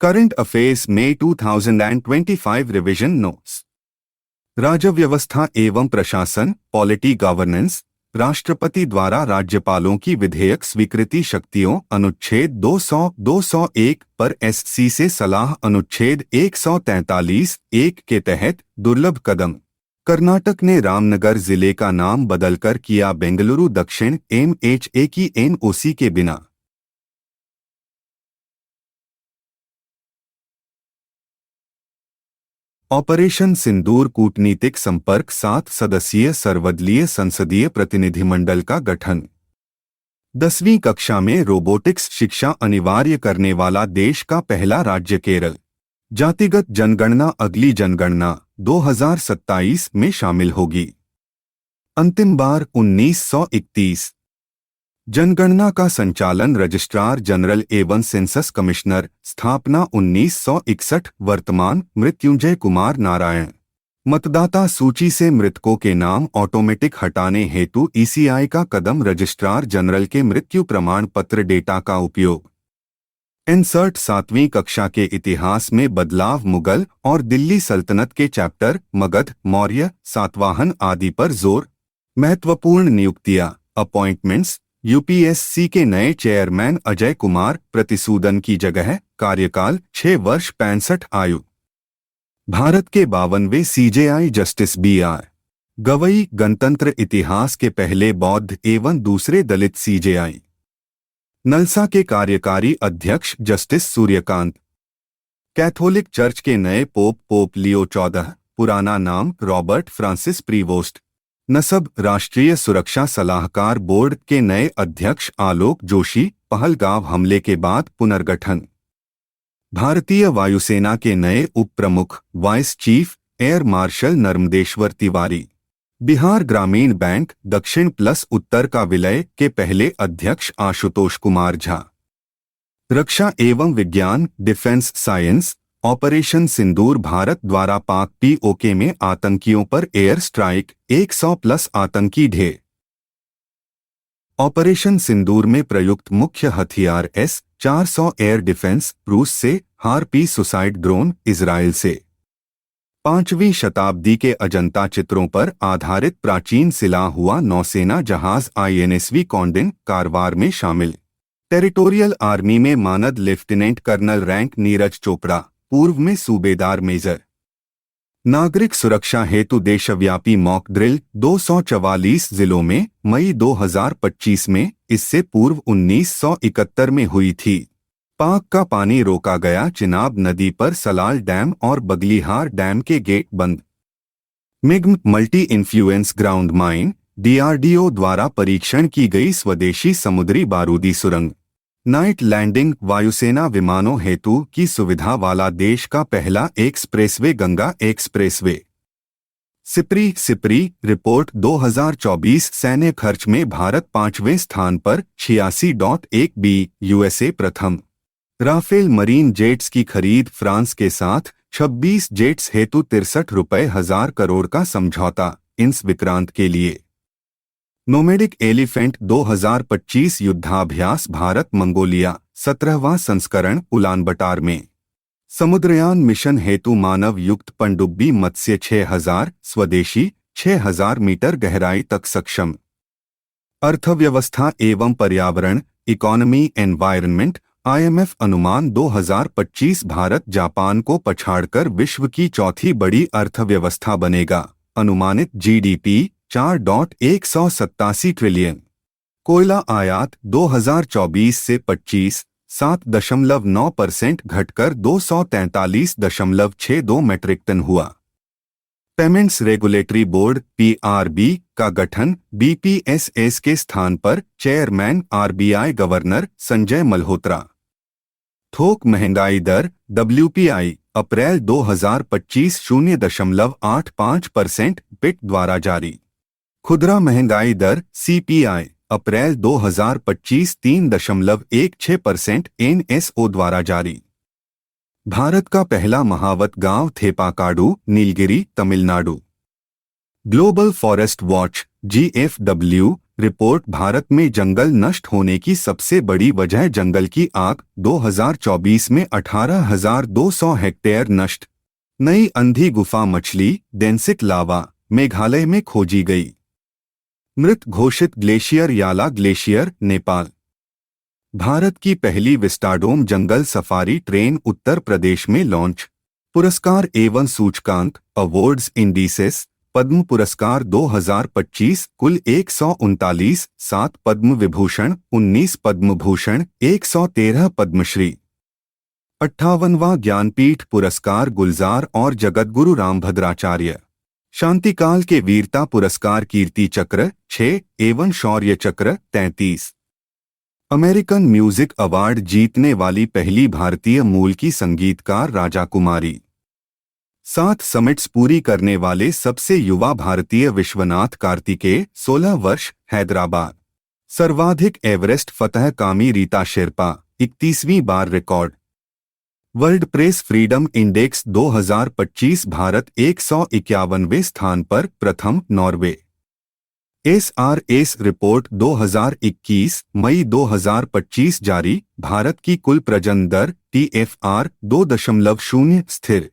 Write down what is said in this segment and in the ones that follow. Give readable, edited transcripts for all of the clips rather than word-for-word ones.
Current affairs मई 2025 revision notes. राज्य व्यवस्था एवं प्रशासन पॉलिटी गवर्नेंस। राष्ट्रपति द्वारा राज्यपालों की विधेयक स्वीकृति शक्तियों अनुच्छेद 201 पर एससी से सलाह अनुच्छेद 143(1) के तहत दुर्लभ कदम। कर्नाटक ने रामनगर जिले का नाम बदलकर किया बेंगलुरु दक्षिण MHA की NOC के बिना। ऑपरेशन सिंदूर कूटनीतिक संपर्क 7 सदस्यीय सर्वदलीय संसदीय प्रतिनिधिमंडल का गठन। 10वीं कक्षा में रोबोटिक्स शिक्षा अनिवार्य करने वाला देश का पहला राज्य केरल। जातिगत जनगणना अगली जनगणना 2027 में शामिल होगी। अंतिम बार 1931। जनगणना का संचालन रजिस्ट्रार जनरल एवं सेंसस कमिश्नर। स्थापना 1961। वर्तमान मृत्युंजय कुमार नारायण। मतदाता सूची से मृतकों के नाम ऑटोमेटिक हटाने हेतु ECI का कदम। रजिस्ट्रार जनरल के मृत्यु प्रमाण पत्र डेटा का उपयोग। इंसर्ट 7वीं कक्षा के इतिहास में बदलाव। मुगल और दिल्ली सल्तनत के चैप्टर मगध मौर्य सातवाहन आदि पर जोर। महत्वपूर्ण नियुक्तियां अपॉइंटमेंट्स। UPSC के नए चेयरमैन अजय कुमार प्रतिसूदन की जगह। कार्यकाल 6 वर्ष 65 आयु। भारत के 52वें CJI जस्टिस BR गवई। गणतंत्र इतिहास के पहले बौद्ध एवं दूसरे दलित CJI। नलसा के कार्यकारी अध्यक्ष जस्टिस सूर्यकांत। कैथोलिक चर्च के नए पोप लियो 14। पुराना नाम रॉबर्ट फ्रांसिस प्रीवोस्ट। नसब राष्ट्रीय सुरक्षा सलाहकार बोर्ड के नए अध्यक्ष आलोक जोशी। पहलगांव हमले के बाद पुनर्गठन। भारतीय वायुसेना के नए उप प्रमुख vice chief air marshal Narmadeshwar Tiwari. Bihar ग्रामीण बैंक दक्षिण प्लस उत्तर का विलय के पहले अध्यक्ष आशुतोष कुमार झा। रक्षा एवं विज्ञान डिफेंस साइंस। ऑपरेशन सिंदूर भारत द्वारा पाक POK में आतंकियों पर एयर स्ट्राइक। 100+ आतंकी ढेर। ऑपरेशन सिंदूर में प्रयुक्त मुख्य हथियार S-400 एयर डिफेंस रूस से। हार्पी सुसाइड ड्रोन इजराइल से। 5वीं शताब्दी के अजंता चित्रों पर आधारित प्राचीन सिला हुआ नौसेना जहाज INSV कॉन्डिन कारवार में शामिल। टेरिटोरियल आर्मी में मानद lieutenant colonel rank Neeraj Chopra. पूर्व में सूबेदार मेजर। नागरिक सुरक्षा हेतु देशव्यापी मॉक ड्रिल 244 जिलों में मई 2025 में। इससे पूर्व 1971 में हुई थी। पाक का पानी रोका गया। चिनाब नदी पर सलाल डैम और बगलीहार डैम के गेट बंद। मिग्म multi influence ground mine DRDO द्वारा परीक्षण की गई स्वदेशी समुद्री बारूदी सुरंग। नाइट लैंडिंग वायुसेना विमानों हेतु की सुविधा वाला देश का पहला expressway Ganga expressway. SIPRI report 2024 सैन्य खर्च में भारत 5वें स्थान पर 86.1 B। USA प्रथम। राफेल मरीन जेट्स की खरीद फ्रांस के साथ 26 जेट्स हेतु 63,000 करोड़ का समझौता इंस विक्रांत के लिए। नोमेडिक एलिफेंट 2025 युद्धाभ्यास भारत मंगोलिया 17वां संस्करण उलानबटार में। समुद्रयान मिशन हेतु मानव युक्त पनडुब्बी मत्स्य 6000 स्वदेशी 6000 मीटर गहराई तक सक्षम। अर्थव्यवस्था एवं पर्यावरण इकोनॉमी एनवायरनमेंट IMF अनुमान 2025 भारत जापान को पछाड़कर विश्व की चौथी बड़ी अर्थव्यवस्था बनेगा। अनुमानित GDP 4.187 ट्रिलियन। कोयला आयात 2024 से 25 7.9% घटकर 243.62 मेट्रिक टन हुआ। पेमेंट्स रेगुलेटरी बोर्ड PRB का गठन। BPSS के स्थान पर chairman RBI governor Sanjay Malhotra. थोक महंगाई दर WPI अप्रैल 2025 0.85% पिट द्वारा जारी। खुदरा महंगाई दर CPI अप्रैल 2025 3.16% NSO द्वारा जारी। भारत का पहला महावत गांव Theppakadu Nilgiri Tamil Nadu. Global forest watch GFW report Bharat में जंगल नष्ट होने की सबसे बड़ी वजह जंगल की आग 2024 में 18,200 हेक्टेयर नष्ट। नई अंधी गुफा मछली डेंसिक लावा मेघालय में खोजी गई। मृत घोषित ग्लेशियर याला ग्लेशियर नेपाल। भारत की पहली विस्टाडोम जंगल सफारी ट्रेन उत्तर प्रदेश में लॉन्च। पुरस्कार एवं सूचकांक अवार्ड्स इंडिसेस। पद्म पुरस्कार 2025 कुल 139, 7 पद्म विभूषण, 19 पद्म भूषण, 113 पद्मश्री। 58वां ज्ञानपीठ पुरस्कार गुलजार और जगतगुरु रामभद्राचार्य। शांतिकाल के वीरता पुरस्कार कीर्ति चक्र 6 एवं शौर्य चक्र 33। अमेरिकन म्यूजिक अवार्ड जीतने वाली पहली भारतीय मूल की संगीतकार राजा कुमारी। 7 समिट्स पूरी करने वाले सबसे युवा भारतीय विश्वनाथ कार्तिकेय 16 वर्ष हैदराबाद। सर्वाधिक एवरेस्ट फतह कामी रीता शेरपा 31वीं बार record. World press freedom index 2025 Bharat 151वें स्थान पर, प्रथम नॉर्वे। SRS रिपोर्ट 2021 मई 2025 जारी। भारत की कुल प्रजनन दर TFR 2.0 स्थिर।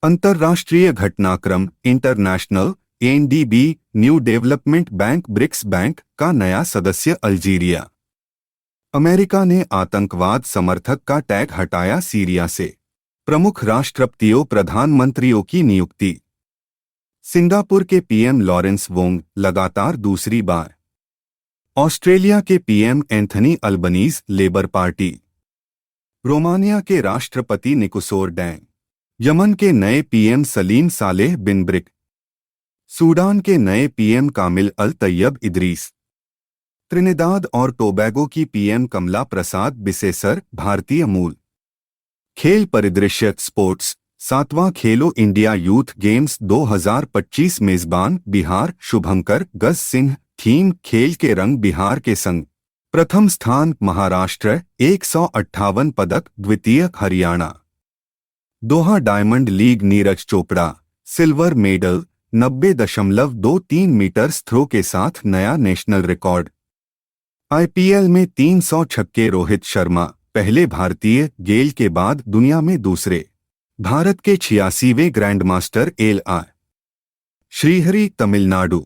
अंतर्राष्ट्रीय घटनाक्रम international NDB new development bank BRICS bank का नया सदस्य अल्जीरिया। अमेरिका ने आतंकवाद समर्थक का टैग हटाया सीरिया से। प्रमुख राष्ट्रपतियों प्रधानमंत्रियों की नियुक्ति। सिंगापुर के PM लॉरेंस वोंग लगातार दूसरी बार। ऑस्ट्रेलिया के PM Anthony Albanese labour party. Romania के राष्ट्रपति निकोसोर डैंग। यमन के नए PM सलीम सालेह बिन ब्रिक। सूडान के नए PM कामिल अल तैयब इदरीस। त्रिनिदाद और टोबैगो की PM कमला प्रसाद बिसेसर भारतीय मूल। खेल परिदृश्य स्पोर्ट्स। 7वां खेलो इंडिया यूथ गेम्स 2025 मेजबान बिहार शुभंकर गज सिंह। थीम खेल के रंग बिहार के संग। प्रथम स्थान महाराष्ट्र 158 पदक, द्वितीय Haryana. Doha diamond league Neeraj Chopra silver medal 90.23 metre throw के साथ नया नेशनल रिकॉर्ड। IPL में 300 छक्के रोहित शर्मा पहले भारतीय, गेल के बाद दुनिया में दूसरे। भारत के 86वें grandmaster LR Srihari Tamil Nadu.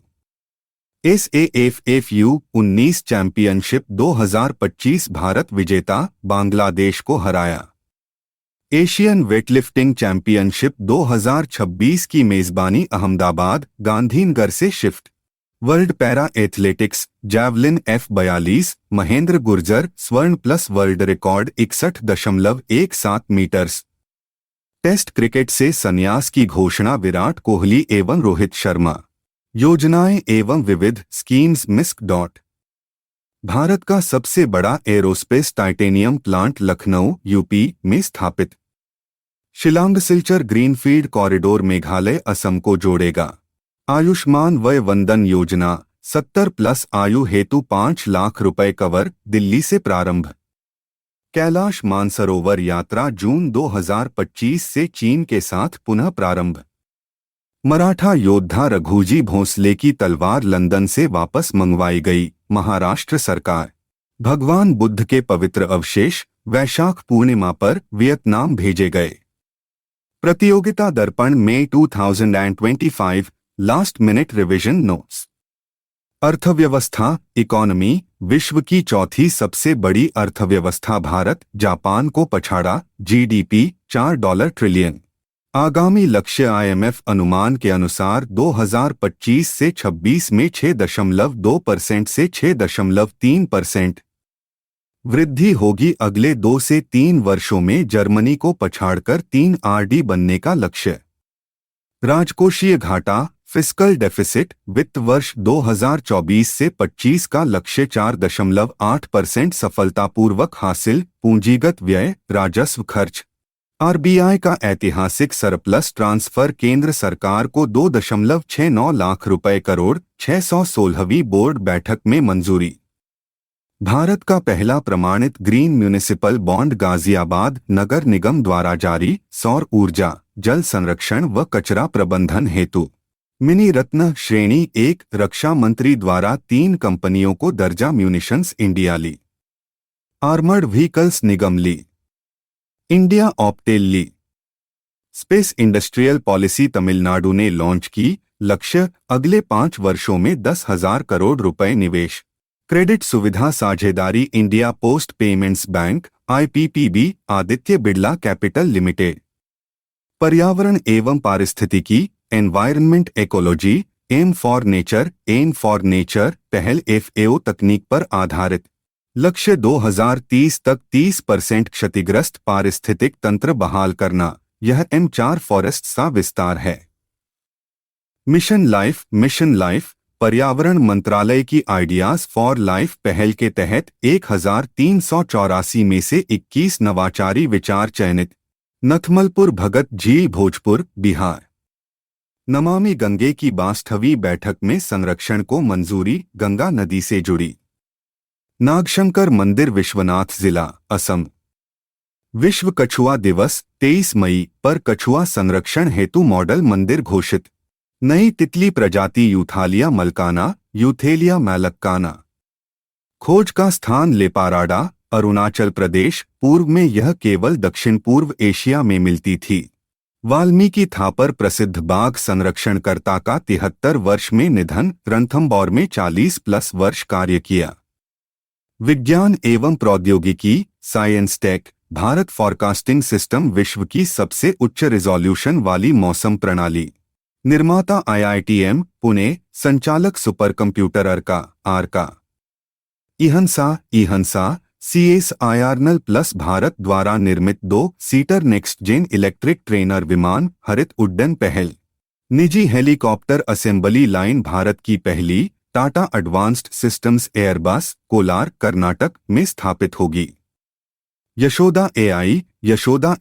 SAFFU 19 championship 2025 Bharat विजेता बांग्लादेश को हराया। एशियन वेटलिफ्टिंग चैंपियनशिप 2026 की मेजबानी अहमदाबाद गांधीनगर से shift. World para athletics javelin F42 Mahendra Gurjar स्वर्ण plus world record 61.17 metres. Test cricket से संन्यास की घोषणा विराट कोहली एवं रोहित शर्मा। योजनाएं एवं विविध स्कीम्स मिस्क डॉट। भारत का सबसे बड़ा aerospace titanium plant Lucknow UP में स्थापित। शिलांग सिलचर ग्रीनफील्ड कॉरिडोर मेघालय असम को जोड़ेगा। आयुष्मान वय वंदन योजना 70+ आयु हेतु 5 लाख रुपए कवर, दिल्ली से प्रारंभ। कैलाश मानसरोवर यात्रा जून 2025 से चीन के साथ पुनः प्रारंभ। मराठा योद्धा रघुजी भोंसले की तलवार लंदन से वापस मंगवाई गई, महाराष्ट्र सरकार। भगवान बुद्ध के पवित्र अवशेष वैशाख पूर्णिमा पर वियतनाम भेजे गए। प्रतियोगिता दर्पण मई 2025 लास्ट मिनट रिवीजन नोट्स। अर्थव्यवस्था इकोनॉमी। विश्व की चौथी सबसे बड़ी अर्थव्यवस्था भारत जापान को पछाड़ा, GDP $4 ट्रिलियन। आगामी लक्ष्य IMF अनुमान के अनुसार 2025 से 26 में 6.2% से 6.3% वृद्धि होगी। अगले 2 से 3 वर्षों में जर्मनी को पछाड़कर 3 RD बनने का लक्ष्य। राजकोषीय घाटा फिस्कल डेफिसिट वित्त वर्ष 2024 से 25 का लक्ष्य 4.8% सफलतापूर्वक हासिल। पूंजीगत व्यय राजस्व खर्च। RBI का ऐतिहासिक सरप्लस ट्रांसफर केंद्र सरकार को 2.69 लाख रुपए करोड़। 616वीं बोर्ड बैठक में मंजूरी। भारत का पहला प्रमाणित ग्रीन म्युनिसिपल बॉन्ड गाजियाबाद नगर निगम द्वारा जारी। सौर ऊर्जा, जल संरक्षण व कचरा प्रबंधन हेतु। मिनी रत्न श्रेणी 1 रक्षा मंत्री द्वारा 3 कंपनियों को दर्जा म्यूनिशंस इंडिया ली। आर्मर्ड व्हीकल्स निगम ली। इंडिया ऑप्टेल ली। स्पेस इंडस्ट्रियल पॉलिसी तमिलनाडु ने लॉन्च की। लक्ष्य अगले 5 वर्षों में 10,000 करोड़ रुपए निवेश। क्रेडिट सुविधा साझेदारी India post payments bank IPPB Aditya Birla capital limited. पर्यावरण एवं पारिस्थितिकी environment ecology M for nature पहल FAO तकनीक पर आधारित। लक्ष्य 2030 तक 30% क्षतिग्रस्त पारिस्थितिक तंत्र बहाल करना। यह M4 फॉरेस्ट का विस्तार है। मिशन लाइफ पर्यावरण मंत्रालय की आइडियाज फॉर लाइफ पहल के तहत 1384 में से 21 नवाचारी विचार चयनित। नथमलपुर भगत झील भोजपुर बिहार। नमामि गंगे की 62वीं बैठक में संरक्षण को मंजूरी। गंगा नदी से जुड़ी। नागशंकर मंदिर विश्वनाथ जिला असम। विश्व कछुआ दिवस 23 मई पर कछुआ संरक्षण हेतु मॉडल मंदिर घोषित। नई तितली प्रजाति यूथेलिया मैलक्काना। खोज का स्थान लेपाराडा अरुणाचल प्रदेश। पूर्व में यह केवल दक्षिण पूर्व एशिया में मिलती थी। वाल्मीकि थापर प्रसिद्ध बाघ संरक्षणकर्ता का 73 वर्ष में निधन। रणथंबोर में 40+ वर्ष कार्य किया। विज्ञान एवं प्रौद्योगिकी science tech Bharat forecasting system विश्व की सबसे उच्च रिजोल्यूशन वाली मौसम प्रणाली। निर्माता IITM पुणे। संचालक super computer Arka. इहंसा CSIRNL plus Bharat द्वारा निर्मित 2-सीटर नेक्स्ट जेन इलेक्ट्रिक ट्रेनर विमान। हरित उड्डयन पहल। निजी हेलीकॉप्टर असेंबली लाइन भारत की पहली Tata advanced systems Airbus Kolar Karnataka में स्थापित होगी। यशोदा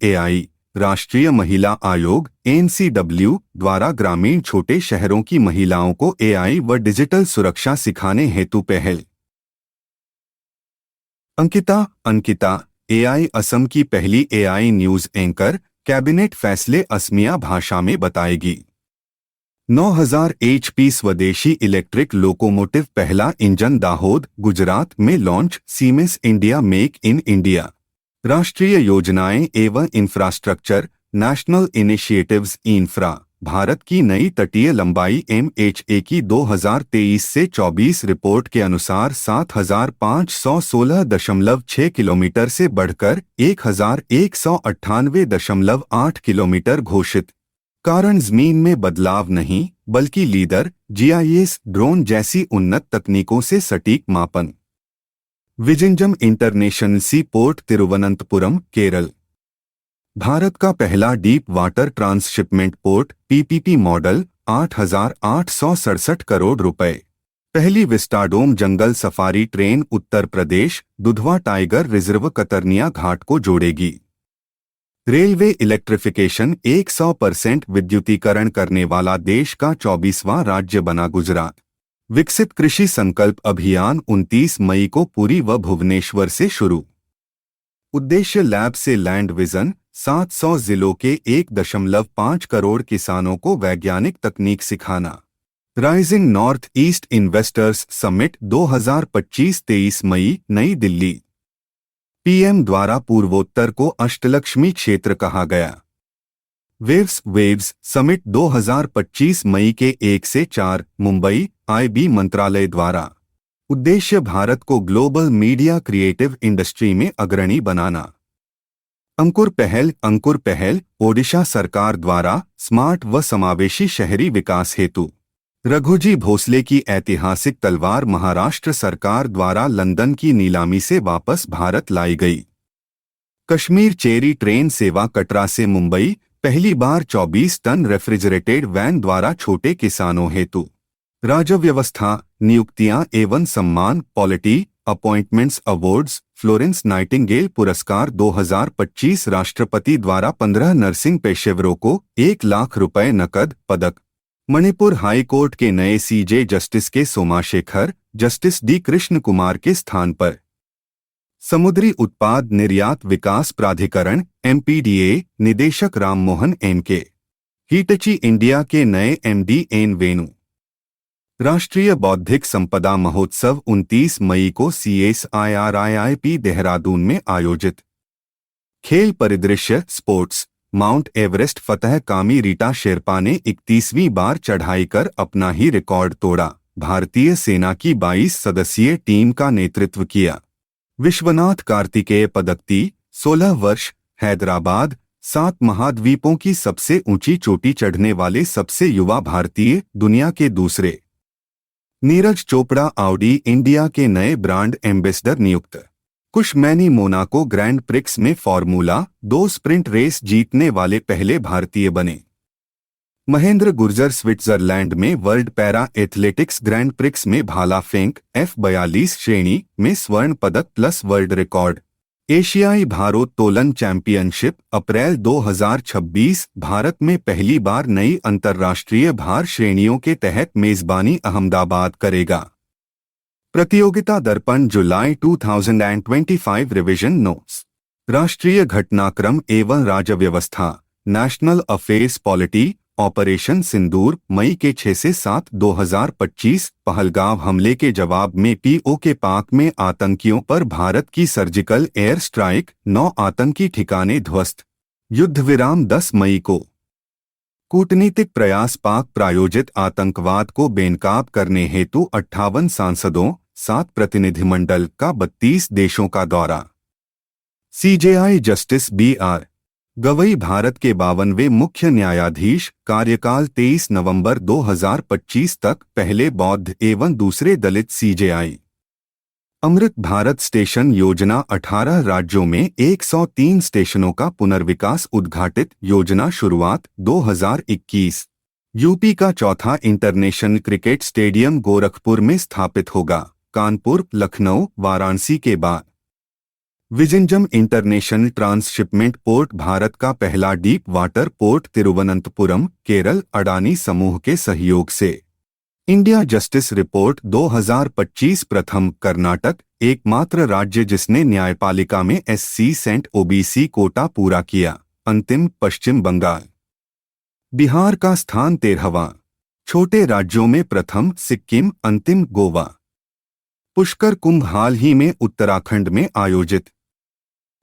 AI राष्ट्रीय महिला आयोग NCW द्वारा ग्रामीण छोटे शहरों की महिलाओं को AI व डिजिटल सुरक्षा सिखाने हेतु पहल। अंकिता AI असम की पहली AI न्यूज एंकर। कैबिनेट फैसले असमिया भाषा में बताएगी। 9000 HP स्वदेशी इलेक्ट्रिक लोकोमोटिव पहला इंजन दाहोद गुजरात में launch. Siemens India make in India. राष्ट्रीय योजनाएं एवं infrastructure national initiatives infra Bharat की नई तटीय लंबाई MHA की 2023 से 24 रिपोर्ट के अनुसार 7516.6 किलोमीटर से बढ़कर 1198.8 किलोमीटर घोषित। कारण जमीन में बदलाव नहीं बल्कि लीडर GIS ड्रोन जैसी उन्नत तकनीकों से सटीक मापन। विजिंजम इंटरनेशनल सी पोर्ट तिरुवनंतपुरम केरल। भारत का पहला deep water transshipment port PPP model 8,867 crore रुपए। पहली विस्टाडोम जंगल safari train Uttar Pradesh Dudhwa tiger reserve कतरनिया घाट को जोड़ेगी। रेलवे इलेक्ट्रिफिकेशन 100% विद्युतीकरण करने वाला देश का 24वां राज्य बना गुजरात। विकसित कृषि संकल्प अभियान 29 मई को पुरी व भुवनेश्वर से शुरू। उद्देश्य लैब से लैंड विजन 700 जिलों के 1.5 करोड़ किसानों को वैज्ञानिक तकनीक सिखाना। Rising north east investors summit 2025 23 मई नई दिल्ली। PM द्वारा पूर्वोत्तर को अष्टलक्ष्मी क्षेत्र कहा गया। वेव्स समिट 2025 मई के 1 से 4 मुंबई IB मंत्रालय द्वारा। उद्देश्य भारत को ग्लोबल मीडिया क्रिएटिव इंडस्ट्री में अग्रणी बनाना। अंकुर पहल ओडिशा सरकार द्वारा स्मार्ट व समावेशी शहरी विकास हेतु। रघुजी भोसले की ऐतिहासिक तलवार महाराष्ट्र सरकार द्वारा लंदन की नीलामी से वापस भारत लाई गई। कश्मीर चेरी ट्रेन सेवा कटरा से मुंबई पहली बार 24 टन रेफ्रिजरेटेड वैन द्वारा छोटे किसानों हेतु। राज्य व्यवस्था नियुक्तियां एवं सम्मान polity appointments awards Florence Nightingale पुरस्कार 2025 राष्ट्रपति द्वारा 15 नर्सिंग पेशेवरों को 1 लाख रुपए नकद पदक। मणिपुर हाई कोर्ट के नए CJ जस्टिस के सोमाशेखर जस्टिस D कृष्ण कुमार के स्थान पर। समुद्री उत्पाद निर्यात विकास प्राधिकरण MPDA निदेशक राम मोहन MK। हिटची इंडिया के नए एमडी एन वेणु। राष्ट्रीय बौद्धिक संपदा महोत्सव 29 मई को CSIRIIP देहरादून में आयोजित। खेल परिदृश्य स्पोर्ट्स। माउंट एवरेस्ट फतह कामी रीटा शेरपा ने 31वीं बार चढ़ाई कर अपना ही रिकॉर्ड तोड़ा। भारतीय सेना की 22 सदस्यीय टीम का नेतृत्व किया। विश्वनाथ कार्तिकेय पदकती 16 वर्ष, हैदराबाद। 7 महाद्वीपों की सबसे ऊंची चोटी चढ़ने वाले सबसे युवा भारतीय, दुनिया के दूसरे। नीरज चोपड़ा ऑडी इंडिया के नए ब्रांड एम्बेसडर नियुक्त। कुश मैनी मोनाको ग्रैंड प्रिक्स में फार्मूला 2 स्प्रिंट रेस जीतने वाले पहले भारतीय बने। महेंद्र गुर्जर स्विट्जरलैंड में world para athletics grand prix में भाला फेंक F42 श्रेणी में स्वर्ण पदक प्लस वर्ल्ड रिकॉर्ड। एशियाई भारोत्तोलन चैंपियनशिप अप्रैल 2026 भारत में पहली बार नई अंतर्राष्ट्रीय भार श्रेणियों के तहत मेजबानी अहमदाबाद करेगा। प्रतियोगिता दर्पण जुलाई 2025 रिवीजन नोट्स। राष्ट्रीय घटनाक्रम एवं राज्य व्यवस्था national affairs polity operation Sindoor मई के 6 से 7, 2025 पहलगाम हमले के जवाब में POK पाक में आतंकियों पर भारत की सर्जिकल एयर स्ट्राइक, 9 आतंकी ठिकाने ध्वस्त। युद्ध विराम 10 मई को। कूटनीतिक प्रयास पाक प्रायोजित आतंकवाद को बेनकाब करने हेतु 58 सांसदों 7 प्रतिनिधिमंडल का 32 देशों का दौरा। CJI justice BR Gavai Bharat के 52वें मुख्य न्यायाधीश, कार्यकाल 23 नवंबर 2025 तक, पहले बौद्ध एवं दूसरे दलित। CJI अमृत भारत स्टेशन योजना 18 राज्यों में 103 स्टेशनों का पुनर्विकास उद्घाटित। योजना शुरुआत 2021। यूपी का चौथा इंटरनेशनल क्रिकेट स्टेडियम गोरखपुर में स्थापित होगा, कानपुर, लखनऊ, वाराणसी के बाद। Vizhinjam international transshipment port Bharat का पहला deep water port Thiruvananthapuram, Kerala, Adani समूह के सहयोग से। इंडिया जस्टिस रिपोर्ट 2025 प्रथम कर्नाटक, एकमात्र राज्य जिसने न्यायपालिका में SC सेंट OBC कोटा पूरा किया। अंतिम पश्चिम बंगाल। बिहार का स्थान 13वां। छोटे राज्यों में प्रथम सिक्किम, अंतिम गोवा। पुष्कर कुंभ हाल ही में उत्तराखंड में आयोजित।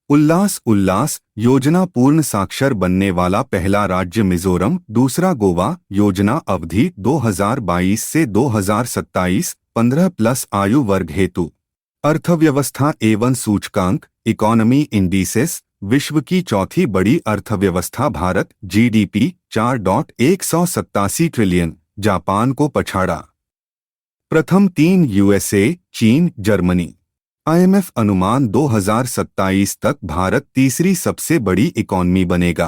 उल्लास योजना पूर्ण साक्षर बनने वाला पहला राज्य मिजोरम, दूसरा गोवा। योजना अवधि 2022 से 2027, 15+ आयु वर्ग हेतु। अर्थव्यवस्था एवं सूचकांक इकोनॉमी इंडिसेस। विश्व की चौथी बड़ी अर्थव्यवस्था भारत, GDP 4.187 ट्रिलियन, जापान को पछाड़ा। प्रथम 3 USA, चीन, जर्मनी। IMF अनुमान 2027 तक भारत तीसरी सबसे बड़ी इकोनॉमी बनेगा।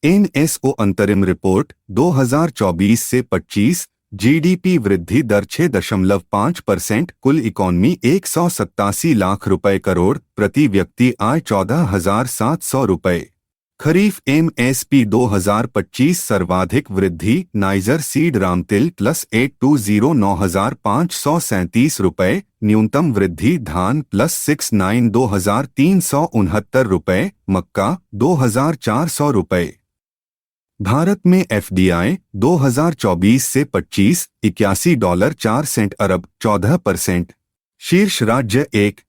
NSO अंतरिम रिपोर्ट 2024 से 25, GDP वृद्धि दर 6.5%, कुल इकोनॉमी 187 लाख रुपए करोड़, प्रति व्यक्ति आय 14,700 रुपए। खरीफ MSP 2025 सर्वाधिक वृद्धि नाइजर सीड रामतिल +820 9,537 रुपए, न्यूनतम वृद्धि धान +69 2,369 रुपए, मक्का 2,400 रुपए। भारत में FDI 2024 से 25 $81.04 अरब, 14%। शीर्ष राज्य 1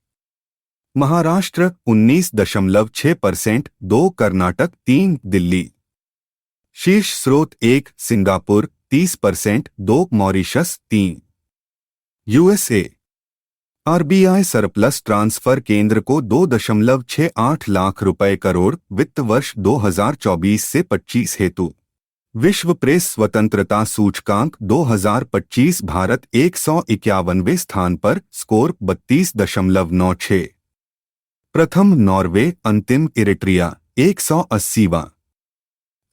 महाराष्ट्र 19.6%, 2 कर्नाटक, 3 दिल्ली। शीर्ष स्रोत 1 Singapore 30%, 2 Mauritius, 3 USA। RBI surplus transfer केंद्र को 2.68 लाख रुपए करोड़, वित्त वर्ष 2024 से 25 हेतु। विश्व प्रेस स्वतंत्रता सूचकांक 2025 भारत 151वें स्थान पर, स्कोर 32.96। प्रथम नॉर्वे, अंतिम इरिट्रिया 180वां।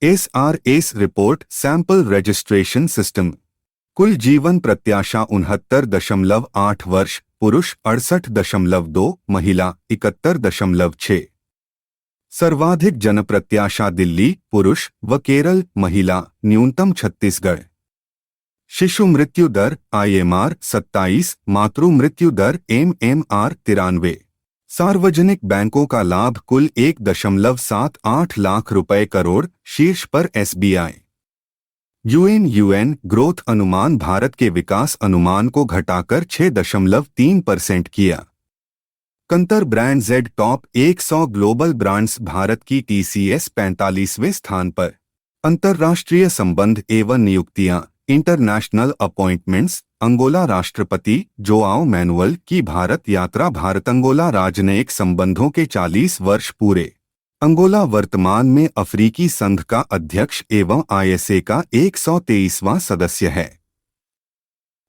SRS report sample registration system. कुल जीवन प्रत्याशा 69.8 वर्ष, पुरुष 68.2, महिला 71.6। सर्वाधिक जनप्रत्याशा दिल्ली, पुरुष, व केरल, महिला, न्यूनतम छत्तीसगढ़। शिशु मृत्यु दर IMR 27, मातृ मृत्यु दर MMR 93। सार्वजनिक बैंकों का लाभ कुल 1.78 लाख रुपए करोड़, शीर्ष पर एसबीआई। यूएन ग्रोथ अनुमान भारत के विकास अनुमान को घटाकर 6.3% किया। कंतर brand Z top 100 global brands, Bharat की टीसीएस 45वें स्थान पर। अंतर्राष्ट्रीय संबंध एवं नियुक्तियां, इंटरनेशनल अपॉइंटमेंट्स, अंगोला राष्ट्रपति जोआओ मैनुअल की भारत यात्रा, भारत अंगोला राजनयिक संबंधों के 40 वर्ष पूरे। अंगोला वर्तमान में अफ्रीकी संघ का अध्यक्ष एवं आईएसए का 123वां सदस्य है।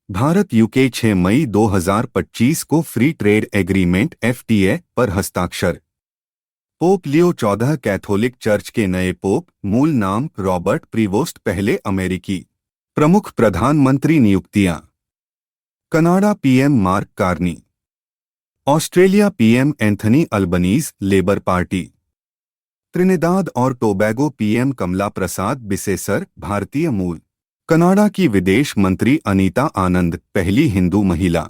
भारत यूके 6 मई 2025 को फ्री ट्रेड एग्रीमेंट एफटीए पर हस्ताक्षर। पोप लियो 14 कैथोलिक चर्च के नए पोप, मूल नाम रॉबर्ट प्रीवोस्ट, पहले अमेरिकी। प्रमुख प्रधानमंत्री नियुक्तियां। Canada PM mark Carney, Australia PM Anthony Albanese, labour party. Trinidad और टोबैगो पीएम कमला प्रसाद बिसेसर, भारतीय मूल। कनाडा की विदेश मंत्री अनीता आनंद, पहली हिंदू महिला।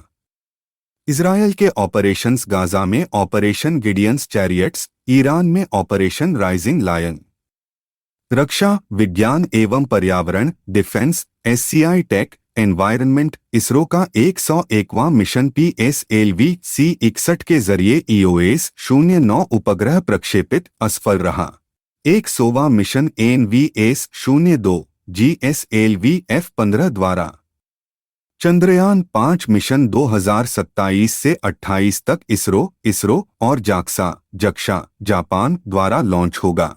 इजरायल के ऑपरेशंस गाजा में ऑपरेशन गिडियंस चैरियट्स, ईरान में ऑपरेशन राइजिंग लायन। रक्षा, विज्ञान एवं पर्यावरण, defence, SCI tech, environment, ISRO का 101वां मिशन PSLV-C61 के जरिए EOS-09 उपग्रह प्रक्षेपित, असफल रहा। 100वां मिशन NVS-02 GSLV-F-15 द्वारा। चंद्रयान 5 मिशन 2027 से 28 तक इसरो और जक्षा, जापान द्वारा लॉन्च होगा।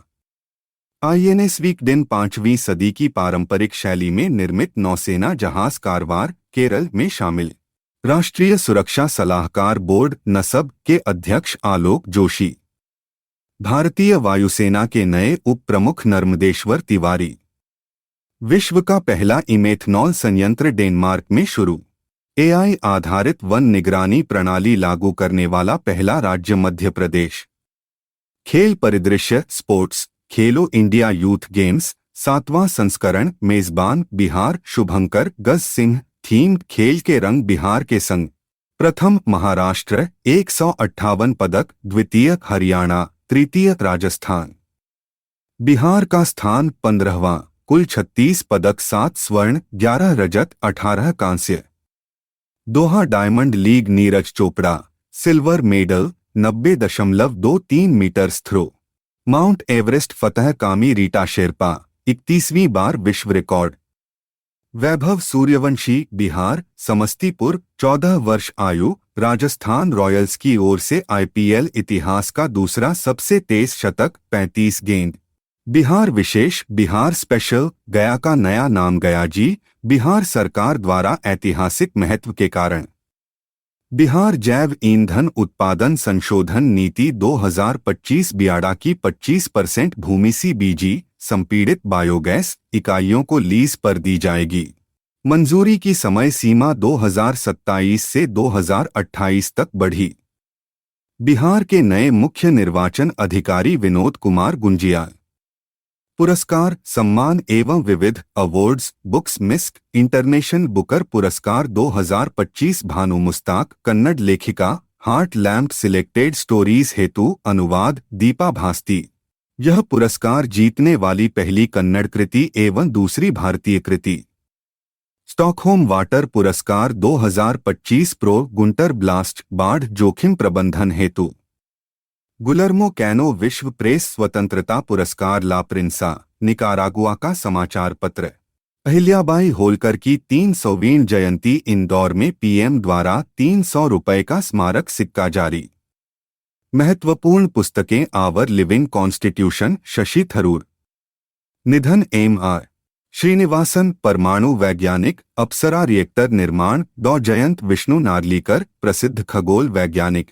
INS वीकडन 5वीं सदी की पारंपरिक शैली में निर्मित नौसेना जहाज कारवार, केरल में शामिल। राष्ट्रीय सुरक्षा सलाहकार बोर्ड नसब के अध्यक्ष आलोक जोशी। भारतीय वायुसेना के नए उप प्रमुख नर्मदेश्वर तिवारी। विश्व का पहला इमेथनॉल संयंत्र डेनमार्क में शुरू। AI आधारित वन निगरानी प्रणाली लागू करने वाला पहला राज्य मध्य प्रदेश। खेल परिदृश्य स्पोर्ट्स, खेलो इंडिया यूथ गेम्स 7वां संस्करण, मेजबान बिहार, शुभंकर गज सिंह। थीम, खेल के रंग बिहार के संग। प्रथम महाराष्ट्र 158 पदक, द्वितीय हरियाणा, तृतीय राजस्थान। बिहार का स्थान 15वां, कुल 36 पदक, 7 स्वर्ण, 11 रजत, 18 कांस्य। Doha diamond league, Neeraj Chopra, silver medal, 90.23 metre throw. Mount Everest फतह, कामी रीटा शेरपा, 31वीं बार विश्व रिकॉर्ड। वैभव सूर्यवंशी, बिहार, समस्तीपुर, 14 वर्ष आयु, राजस्थान रॉयल्स की ओर से IPL इतिहास का दूसरा सबसे तेज शतक, 35 गेंद। बिहार विशेष, बिहार स्पेशल, गया का नया नाम गयाजी, बिहार सरकार द्वारा ऐतिहासिक महत्व के कारण। बिहार जैव ईंधन उत्पादन संशोधन नीति 2025 बियाडा की 25% भूमि CBG संपीड़ित बायोगैस इकाइयों को लीज पर दी जाएगी। मंजूरी की समय सीमा 2027 से 2028 तक बढ़ी। बिहार के नए मुख्य निर्वाचन अधिकारी विनोद कुमार गुंजियाल। पुरस्कार, सम्मान एवं विविध awards, books mist international Booker पुरस्कार 2025 भानु मुस्ताक, कन्नड़ लेखिका, हार्ट लैम्प सिलेक्टेड स्टोरीज हेतु अनुवाद, दीपा भास्ती। यह पुरस्कार जीतने वाली पहली कन्नड़ कृति एवं दूसरी भारतीय कृति। स्टॉकहोम वाटर पुरस्कार 2025 प्रो गुंटर ब्लास्ट, बाढ़ जोखिम प्रबंधन हेतु। गुलर्मो कैनो विश्व प्रेस स्वतंत्रता पुरस्कार ला प्रिंसा, निकारागुआ का समाचार पत्र। अहिल्याबाई होलकर की 300वीं जयंती, इंदौर में PM द्वारा 300 रुपए का स्मारक सिक्का जारी। महत्वपूर्ण पुस्तकें, our living constitution, Shashi Tharoor. निधन, MR श्रीनिवासन, परमाणु वैज्ञानिक, अप्सरा रिएक्टर निर्माण, डॉ जयंत विष्णु नार्लीकर, प्रसिद्ध खगोल वैज्ञानिक।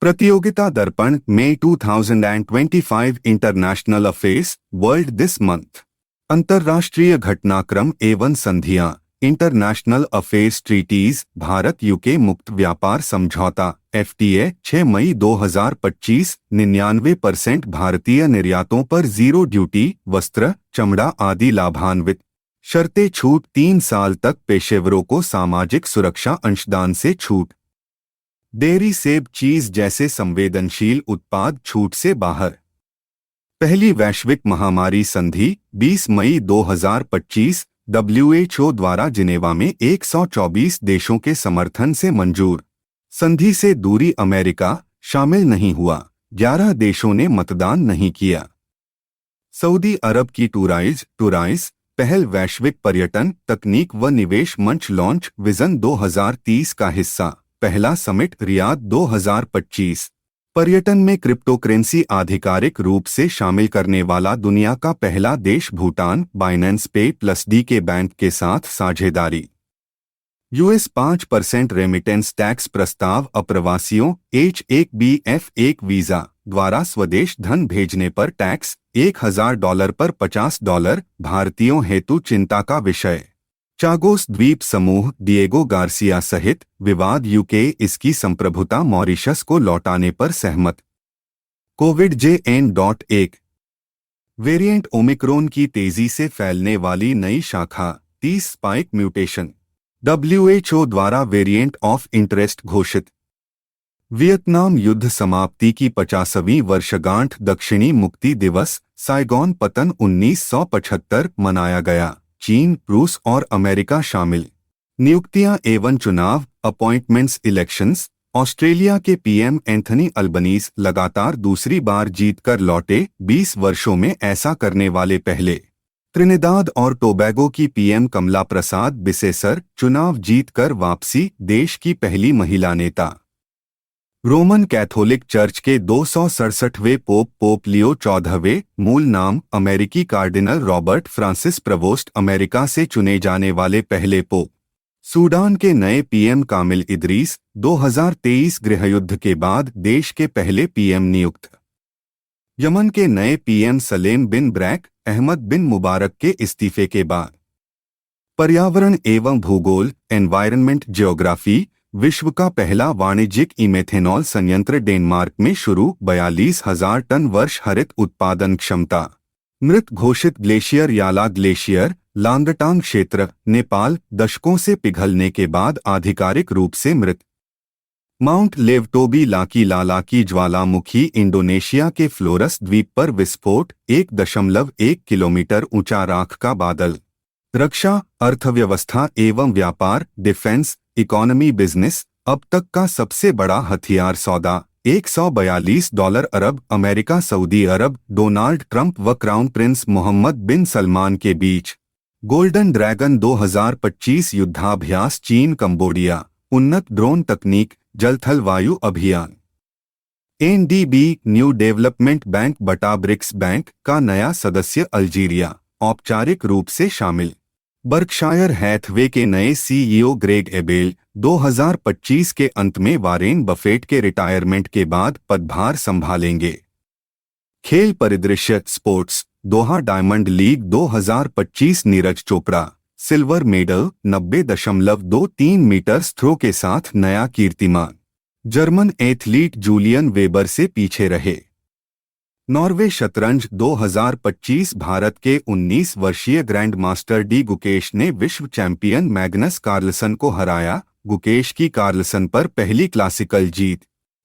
प्रतियोगिता Darpan, May 2025 international affairs world this month. अंतर्राष्ट्रीय घटनाक्रम एवं संधियां, international affairs treaties, Bharat UK मुक्त व्यापार समझौता FTA 6 मई 2025। 99% भारतीय निर्यातों पर 0 ड्यूटी, वस्त्र, चमड़ा आदि लाभान्वित। शर्तें छूट, 3 साल तक पेशेवरों को सामाजिक सुरक्षा अंशदान से छूट। डेयरी, सेब, चीज जैसे संवेदनशील उत्पाद छूट से बाहर। पहली वैश्विक महामारी संधि 20 मई 2025 WHO द्वारा जिनेवा में 124 देशों के समर्थन से मंजूर। संधि से दूरी अमेरिका शामिल नहीं हुआ, 11 देशों ने मतदान नहीं किया। सऊदी अरब की टूराइज पहल वैश्विक पर्यटन, तकनीक व निवेश मंच लॉन्च, विजन 2030 का हिस्सा। पहला समिट रियाद 2025। पर्यटन में क्रिप्टोकरेंसी आधिकारिक रूप से शामिल करने वाला दुनिया का पहला देश भूटान। बाइनेंस पे प्लस डी के बैंक के साथ साझेदारी। US 5% रेमिटेंस टैक्स प्रस्ताव, अप्रवासियों H-1B/F-1 वीजा द्वारा स्वदेश धन भेजने पर टैक्स $1000 पर $50 भारतीयों हेतु चिंता का विषय। चागोस द्वीप समूह, डिएगो गार्सिया सहित विवाद, UK इसकी संप्रभुता मॉरिशस को लौटाने पर सहमत। कोविड-JN.1 वेरिएंट ओमिक्रॉन की तेजी से फैलने वाली नई शाखा, 30 स्पाइक म्यूटेशन। WHO द्वारा वेरिएंट ऑफ इंटरेस्ट घोषित। वियतनाम युद्ध समाप्ति की 50वीं वर्षगांठ, दक्षिणी मुक्ति दिवस, साइगॉन पतन 1975 मनाया गया। चीन, रूस और अमेरिका शामिल। नियुक्तियां एवं चुनाव, अपॉइंटमेंट्स, इलेक्शंस। ऑस्ट्रेलिया के PM एंथनी अल्बनीज लगातार दूसरी बार जीतकर लौटे, 20 वर्षों में ऐसा करने वाले पहले। त्रिनिदाद और टोबैगो की PM कमला प्रसाद बिसेसर, चुनाव जीतकर वापसी, देश की पहली महिला नेता। रोमन कैथोलिक चर्च के 267वें पोप लियो 14वें, मूल नाम अमेरिकी कार्डिनल रॉबर्ट फ्रांसिस प्रवोस्ट, अमेरिका से चुने जाने वाले पहले पोप। सूडान के नए PM कामिल इदरीस, 2023 गृहयुद्ध के बाद देश के पहले PM नियुक्त। यमन के नए PM सलेम बिन ब्रैक अहमद बिन मुबारक के इस्तीफे के बाद। पर्यावरण एवं भूगोल, एनवायरनमेंट ज्योग्राफी। विश्व का पहला वाणिज्यिक इमेथेनॉल संयंत्र डेनमार्क में शुरू, 42,000 टन वर्ष हरित उत्पादन क्षमता। मृत घोषित ग्लेशियर याला ग्लेशियर, लांगटांग क्षेत्र, नेपाल, दशकों से पिघलने के बाद आधिकारिक रूप से मृत। माउंट लेवटोबी लाकी लालाकी ज्वालामुखी, इंडोनेशिया के फ्लोरस द्वीप पर विस्फोट, 1.1 किलोमीटर ऊंचा राख का बादल। रक्षा, अर्थव्यवस्था एवं व्यापार, डिफेंस, इकोनॉमी, बिजनेस। अब तक का सबसे बड़ा हथियार सौदा, $142 अरब। अमेरिका सऊदी अरब, डोनाल्ड ट्रंप व क्राउन प्रिंस मोहम्मद बिन सलमान के बीच। गोल्डन ड्रैगन 2025 युद्धाभ्यास, चीन कंबोडिया। उन्नत ड्रोन तकनीक, जलथल वायु अभियान। NDB न्यू डेवलपमेंट बैंक बटा ब्रिक्स बैंक का नया सदस्य अल्जीरिया, औपचारिक रूप से शामिल। बर्कशायर हैथवे के नए CEO ग्रेग एबेल 2025 के अंत में वारेन बफेट के रिटायरमेंट के बाद पदभार संभालेंगे। खेल परिदृश्य, sports. Doha diamond league 2025, Neeraj Chopra silver medal, 90.23 metre throw के साथ नया कीर्तिमान। जर्मन एथलीट जूलियन वेबर से पीछे रहे। नॉर्वे शतरंज 2025, भारत के 19 वर्षीय ग्रैंड मास्टर डी गुकेश ने विश्व चैंपियन मैग्नस कार्लसन को हराया। गुकेश की कार्लसन पर पहली क्लासिकल जीत।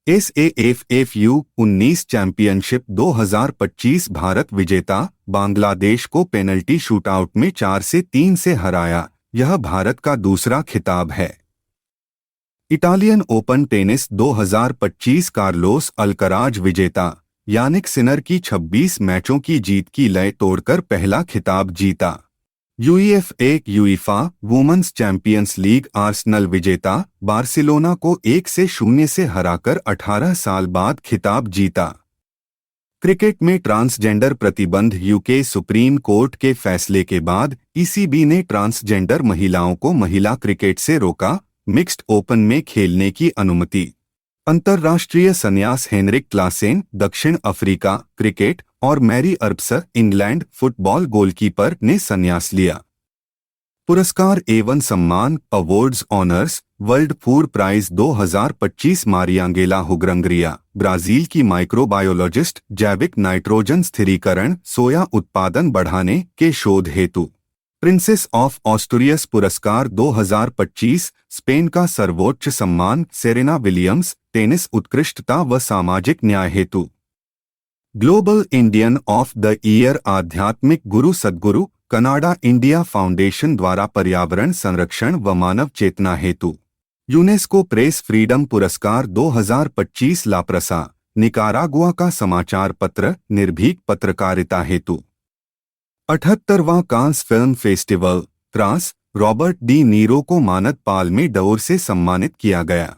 SAFFU 19 चैंपियनशिप 2025, भारत विजेता, बांग्लादेश को पेनल्टी शूटआउट में 4-3 से हराया। यह भारत का दूसरा खिताब है। Italian open tennis 2025, Carlos Alcaraz विजेता, यानिक सिनर की 26 मैचों की जीत की लय तोड़कर पहला खिताब जीता। यूईफा वुमेन्स चैंपियंस लीग, आर्सेनल विजेता, बार्सिलोना को 1-0 से हराकर 18 साल बाद खिताब जीता। क्रिकेट में ट्रांसजेंडर प्रतिबंध, UK सुप्रीम कोर्ट के फैसले के बाद ECB ने ट्रांसजेंडर महिलाओं को महिला क्रिकेट से रोका, मिक्स्ड ओपन में खेलने की अनुमति। अंतर्राष्ट्रीय संन्यास, हेनरिक क्लासेन दक्षिण अफ्रीका क्रिकेट और Mary Earps England football goalkeeper ने संन्यास लिया। पुरस्कार एवं सम्मान, awards, honours. World food prize 2025, Mariangela Hungria, Brazil की माइक्रोबायोलॉजिस्ट, जैविक नाइट्रोजन स्थिरीकरण, सोया उत्पादन बढ़ाने के शोध हेतु। प्रिंसेस ऑफ ऑस्टूरियस पुरस्कार 2025, स्पेन का सर्वोच्च सम्मान सेरेना विलियम्स, टेनिस उत्कृष्टता व सामाजिक न्याय हेतु। Global Indian of the year आध्यात्मिक गुरु सद्गुरु, कनाडा इंडिया फाउंडेशन द्वारा पर्यावरण संरक्षण व मानव चेतना हेतु। यूनेस्को प्रेस फ्रीडम पुरस्कार 2025 लाप्रसा, निकारागुआ का समाचार पत्र, निर्भीक पत्रकारिता हेतु। 78वां कांस फिल्म फेस्टिवल, त्रास, रॉबर्ट डी नीरो को मानद पाल्मे डोर से सम्मानित किया गया।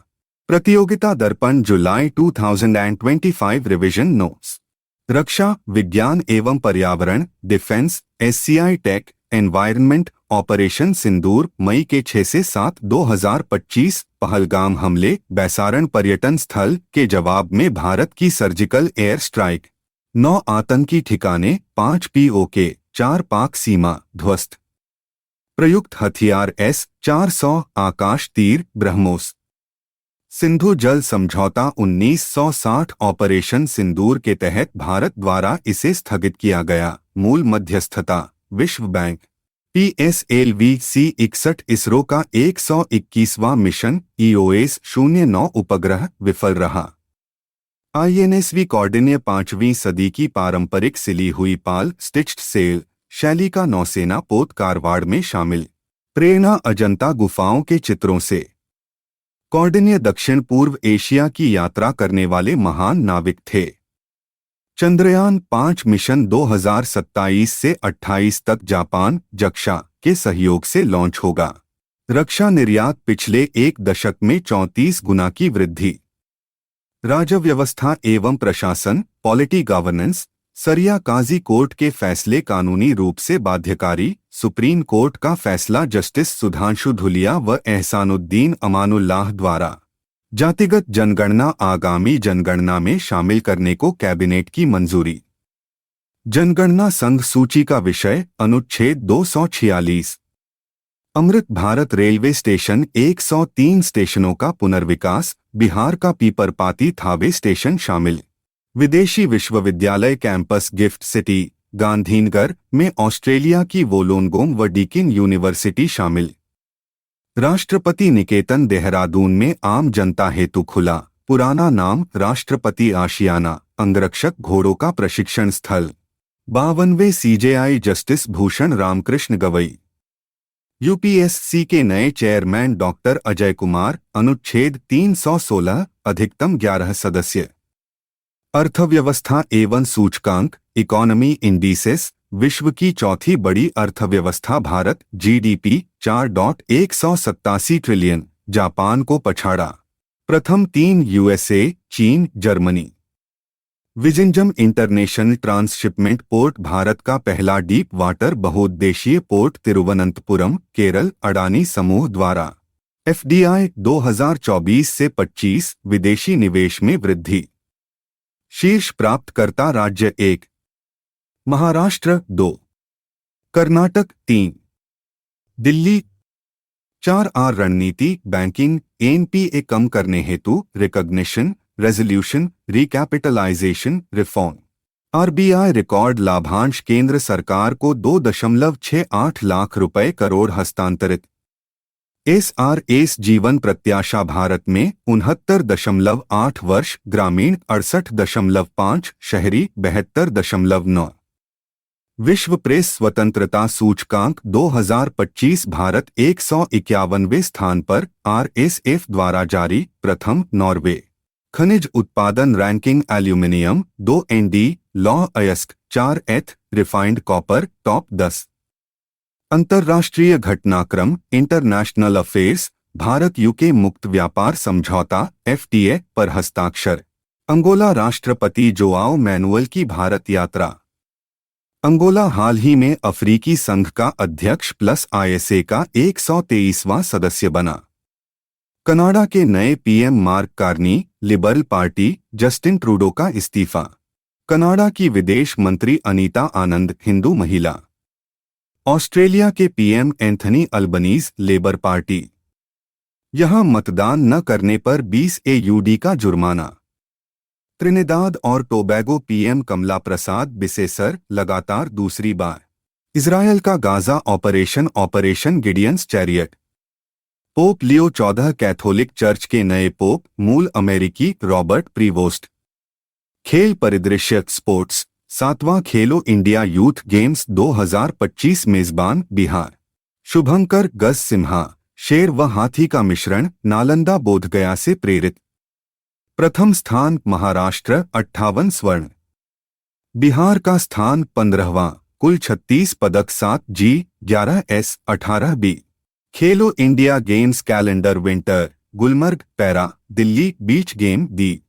प्रतियोगिता दर्पण जुलाई 2025 रिवीजन नोट्स। रक्षा, विज्ञान एवं पर्यावरण, defence, SCI tech, environment, operation Sindoor, मई के 6 से 7, 2025। पहलगाम हमले, बैसारण पर्यटन स्थल के जवाब में भारत की सर्जिकल एयर स्ट्राइक। 9 आतंकी ठिकाने, 5 पीओके, 4 पाक सीमा ध्वस्त। प्रयुक्त हथियार S-400 आकाश तीर ब्रह्मोस। सिंधु जल समझौता 1960 ऑपरेशन सिंदूर के तहत भारत द्वारा इसे स्थगित किया गया। मूल मध्यस्थता विश्व बैंक। PSLV-C-61 इसरो का 121वां मिशन EOS-09 उपग्रह विफल रहा। INSV कौंडिन्य 5वीं सदी की पारंपरिक सिली हुई पाल स्टिच्ड सेल शैली का नौसेना पोत कारवाड़ में शामिल। प्रेरणा अजंता गुफाओं के चित्रों से। कौंडिन्य दक्षिण पूर्व एशिया की यात्रा करने वाले महान नाविक थे। चंद्रयान 5 मिशन 2027 से 28 तक जापान जक्षा के सहयोग से लॉन्च होगा। रक्षा निर्यात पिछले एक दशक में 34 गुना की वृद्धि। राज्य व्यवस्था एवं प्रशासन पॉलिटी गवर्नेंस, सरिया काजी कोर्ट के फैसले कानूनी रूप से बाध्यकारी। सुप्रीम कोर्ट का फैसला जस्टिस सुधांशु धुलिया व एहसानुद्दीन अमानुल्लाह द्वारा। जातिगत जनगणना आगामी जनगणना में शामिल करने को कैबिनेट की मंजूरी। जनगणना संघ सूची का विषय अनुच्छेद 246। अमृत भारत रेलवे स्टेशन 103 स्टेशनों का पुनर्विकास, बिहार का पीपरपाती थावे स्टेशन शामिल। विदेशी विश्वविद्यालय कैंपस गिफ्ट सिटी गांधीनगर में ऑस्ट्रेलिया की वोलोंगोंग व डीकिन यूनिवर्सिटी शामिल। राष्ट्रपति निकेतन देहरादून में आम जनता हेतु खुला। पुराना नाम राष्ट्रपति आशियाना, अंगरक्षक घोड़ों का प्रशिक्षण स्थल। 52वें CJI justice Bhushan Ramakrishna Gavai. UPSC के नए चेयरमैन डॉक्टर अजय कुमार। अनुच्छेद 316, अधिकतम 11 सदस्य। अर्थव्यवस्था एवं सूचकांक इकोनॉमी इंडिसेस, विश्व की चौथी बड़ी अर्थव्यवस्था भारत GDP 4.187 ट्रिलियन, जापान को पछाड़ा। प्रथम 3 USA, चीन, Germany. Vizhinjam international transshipment port Bharat का पहला डीप वाटर बहुउद्देशीय पोर्ट तिरुवनंतपुरम, केरल, अडानी समूह द्वारा। FDI 2024 से 25, विदेशी निवेश में वृद्धि। शीर्ष प्राप्तकर्ता राज्य 1, महाराष्ट्र 2, कर्नाटक 3, दिल्ली 4। रणनीति बैंकिंग NPA कम करने हेतु recognition, resolution, recapitalisation, reform. RBI record लाभांश केंद्र सरकार को 2.68 लाख रुपए करोड़ हस्तांतरित। SRS जीवन प्रत्याशा भारत में 69.8 वर्ष, ग्रामीण 68.5, शहरी 72.9। विश्व प्रेस स्वतंत्रता सूचकांक 2025 भारत 151वें स्थान पर, RSF द्वारा जारी। प्रथम नॉर्वे। खनिज उत्पादन रैंकिंग एल्यूमिनियम 2 ND, लॉ अयस्क 4 एथ, रिफाइंड कॉपर टॉप 10। अंतर्राष्ट्रीय घटनाक्रम इंटरनेशनल अफेयर्स, भारत UK मुक्त व्यापार समझौता FTA पर हस्ताक्षर। अंगोला राष्ट्रपति जोआओ मैनुअल की भारत यात्रा। अंगोला हाल ही में अफ्रीकी संघ का अध्यक्ष प्लस ISA का 123वां सदस्य बना। कनाडा के नए PM mark Carney, liberal party, Justin Trudeau का इस्तीफा। कनाडा की विदेश मंत्री अनीता आनंद, हिंदू महिला। ऑस्ट्रेलिया के PM Anthony Albanese, labour party. यहां मतदान न करने पर 20 AUD का जुर्माना। त्रिनिदाद और टोबैगो PM कमला प्रसाद बिसेसर लगातार दूसरी बार इजरायल का Gaza operation operation Gideon's chariot. Pope Leo 14 Catholic church के नए पोप, मूल अमेरिकी रॉबर्ट प्रीवोस्ट। खेल परिदृश्य स्पोर्ट्स। 7वां खेलो इंडिया यूथ गेम्स 2025 मेजबान बिहार। शुभंकर गज सिम्हा। शेर व हाथी का मिश्रण, नालंदा बोधगया से प्रेरित। प्रथम स्थान महाराष्ट्र 58 स्वर्ण। बिहार का स्थान 15वां, कुल 36 पदक 7 G, 11 S, 18 B. Khelo India games calendar winter, Gulmarg para, Delhi beach game दी।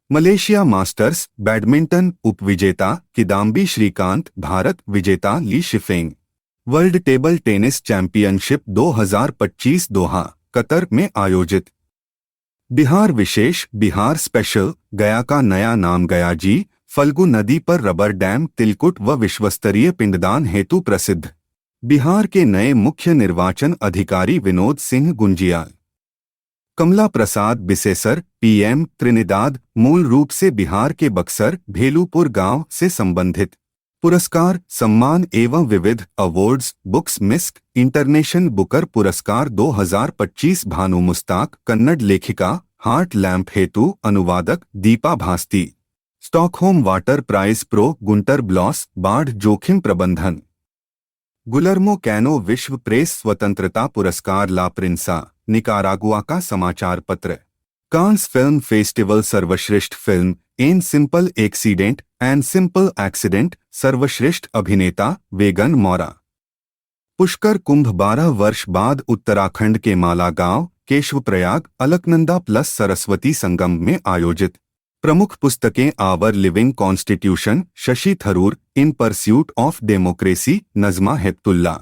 मलेशिया मास्टर्स बैडमिंटन उपविजेता किदाम्बी श्रीकांत, भारत विजेता Li Shifeng. World table tennis championship 2025 Doha, Qatar में आयोजित। बिहार विशेष, बिहार स्पेशल, गया का नया नाम गया जी, फल्गु नदी पर रबर डैम, तिलकुट व विश्वस्तरीय पिंडदान हेतु प्रसिद्ध। बिहार के नए मुख्य निर्वाचन अधिकारी विनोद सिंह गुंजियाल। कमला प्रसाद बिसेसर, पीएम त्रिनिदाद, मूल रूप से बिहार के बक्सर भेलूपुर गांव से संबंधित। पुरस्कार सम्मान एवं विविध अवार्ड्स बुक्स मिस्क इंटरनेशनल बुकर पुरस्कार 2025 भानु मुस्ताक, कन्नड़ लेखिका, हार्ट लैंप हेतु अनुवादक Deepa Bhasthi. Stockholm water prize pro Gunter Bloschl, बाढ़ जोखिम प्रबंधन। गुलर्मो कैनो विश्व प्रेस स्वतंत्रता पुरस्कार ला प्रिंसा, निकारागुआ का समाचार पत्र। कांस फिल्म फेस्टिवल सर्वश्रेष्ठ फिल्म एन सिंपल एक्सीडेंट, सर्वश्रेष्ठ अभिनेता वेगन मौरा। पुष्कर कुंभ 12 वर्ष बाद उत्तराखंड के माला गांव केशवप्रयाग अलकनंदा प्लस सरस्वती संगम में आयोजित। प्रमुख पुस्तकें our living constitution, Shashi Tharoor, in pursuit of democracy, Najma Heptulla.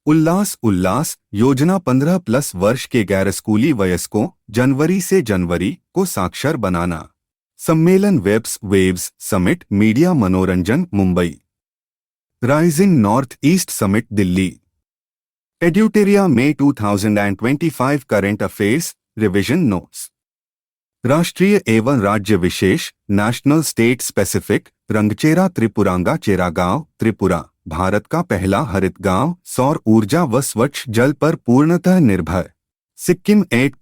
Ullas योजना 15+ वर्ष के गैर स्कूली वयस्कों जनवरी से जनवरी को साक्षर बनाना। सम्मेलन वेव्स समिट मीडिया मनोरंजन Mumbai. Rising north east summit Delhi. एड्यूटेरिया में 2025 करंट अफेयर्स रिवीजन नोट्स। राष्ट्रीय एवं राज्य विशेष नेशनल स्टेट स्पेसिफिक रंगचेरा त्रिपुरांगा चेरा गांव त्रिपुरा, भारत का पहला हरित गांव, सौर ऊर्जा व स्वच्छ जल पर पूर्णतः निर्भर। सिक्किम एट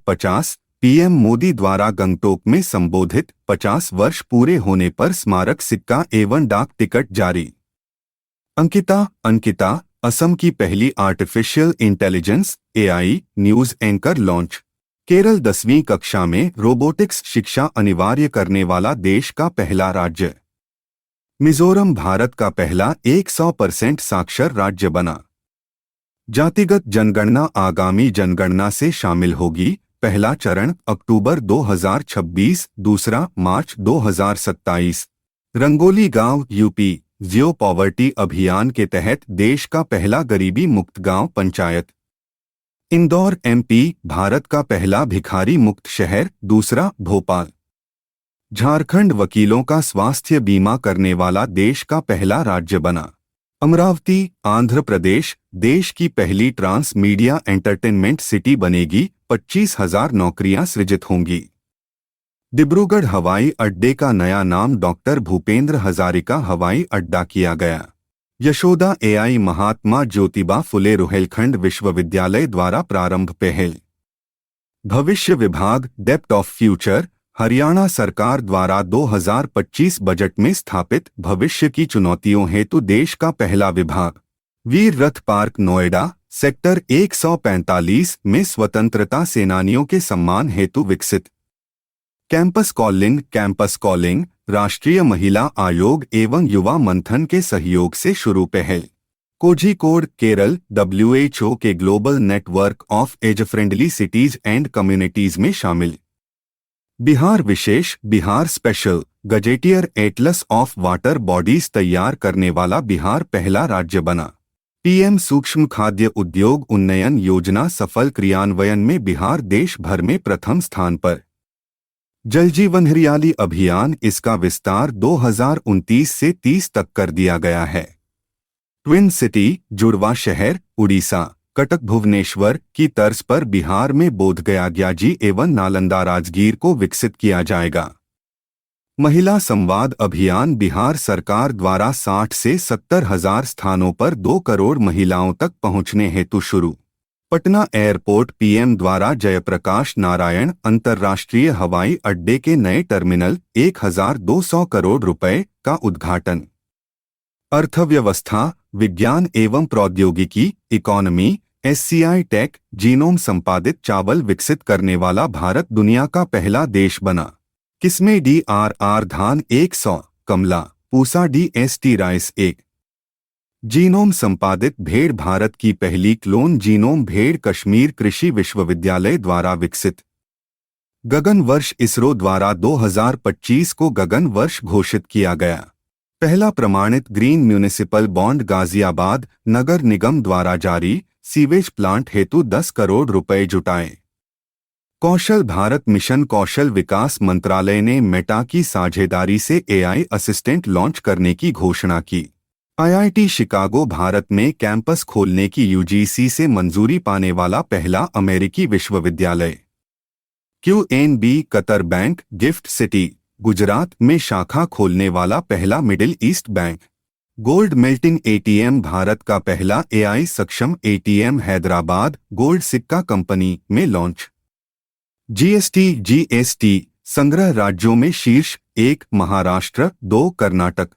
50 पीएम मोदी द्वारा गंगटोक में संबोधित 50 वर्ष पूरे होने पर स्मारक सिक्का एवं डाक टिकट जारी। अंकिता असम की पहली artificial intelligence AI news anchor launch. Kerala 10वीं कक्षा में रोबोटिक्स शिक्षा अनिवार्य करने वाला देश का पहला राज्य। मिजोरम भारत का पहला 100% साक्षर राज्य बना। जातिगत जनगणना आगामी जनगणना से शामिल होगी। पहला चरण अक्टूबर 2026, दूसरा मार्च 2027। रंगोली गांव यूपी जियो पॉवर्टी अभियान के तहत देश का पहला गरीबी मुक्त गांव पंचायत। इंदौर एमपी भारत का पहला भिखारी मुक्त शहर, दूसरा भोपाल। झारखंड वकीलों का स्वास्थ्य बीमा करने वाला देश का पहला राज्य बना। अमरावती आंध्र प्रदेश देश की पहली ट्रांस मीडिया एंटरटेनमेंट सिटी बनेगी। 25,000 नौकरियां सृजित होंगी। डिब्रूगढ़ हवाई अड्डे का नया नाम डॉक्टर भूपेंद्र हजारिका हवाई अड्डा किया गया। यशोदा एआई महात्मा ज्योतिबा फुले रुहेलखंड विश्वविद्यालय द्वारा प्रारंभ पहल। भविष्य विभाग डेप्थ ऑफ फ्यूचर हरियाणा सरकार द्वारा 2025 बजट में स्थापित भविष्य की चुनौतियों हेतु देश का पहला विभाग। वीर रथ पार्क नोएडा सेक्टर 145 में स्वतंत्रता सेनानियों के सम्मान हेतु विकसित। कैंपस कॉलिंग राष्ट्रीय महिला आयोग एवं युवा मंथन के सहयोग से शुरू पहल। कोझिकोड केरल WHO के global network of age friendly cities and communities में शामिल। बिहार विशेष, Bihar special gazetteer atlas of water bodies तैयार करने वाला बिहार पहला राज्य बना। पीएम सूक्ष्म खाद्य उद्योग उन्नयन योजना सफल क्रियान्वयन में बिहार देश भर में प्रथम स्थान पर। जल जीवन हरियाली अभियान इसका विस्तार 2029 से 30 तक कर दिया गया है। ट्विन सिटी जुड़वा शहर उड़ीसा कटक भुवनेश्वर की तर्ज पर बिहार में बोधगया ग्याजी एवं नालंदा राजगीर को विकसित किया जाएगा। महिला संवाद अभियान बिहार सरकार द्वारा 60 से 70 हजार स्थानों पर 2 करोड़ महिलाओं तक पहुंचने हेतु शुरू। पटना एयरपोर्ट पीएम द्वारा जयप्रकाश नारायण अंतर्राष्ट्रीय हवाई अड्डे के नए टर्मिनल 1200 करोड़ रुपए का उद्घाटन। अर्थव्यवस्था, विज्ञान एवं प्रौद्योगिकी, इकोनॉमी, एससीआई टेक, जीनोम संपादित चावल विकसित करने वाला भारत दुनिया का पहला देश बना। किस्में DRR धान 100, कमला, पूसा DST राइस 1। जीनोम संपादित भेड़ भारत की पहली क्लोन जीनोम भेड़ कश्मीर कृषि विश्वविद्यालय द्वारा विकसित। गगन वर्ष इसरो द्वारा 2025 को गगन वर्ष घोषित किया गया। पहला प्रमाणित ग्रीन म्युनिसिपल बॉन्ड गाजियाबाद नगर निगम द्वारा जारी। सीवेज प्लांट हेतु 10 करोड़ रुपए जुटाए। कौशल भारत मिशन कौशल विकास मंत्रालय ने मेटा की साझेदारी से AI असिस्टेंट लॉन्च करने की घोषणा की। IIT शिकागो भारत में कैंपस खोलने की UGC से मंजूरी पाने वाला पहला अमेरिकी विश्वविद्यालय। QNB Qatar bank gift city Gujarat में शाखा खोलने वाला पहला middle east bank. Gold melting ATM Bharat का पहला AI सक्षम ATM हैदराबाद गोल्ड सिक्का कंपनी में लॉन्च। GST संग्रह राज्यों में शीर्ष 1 Maharashtra, 2 Karnataka.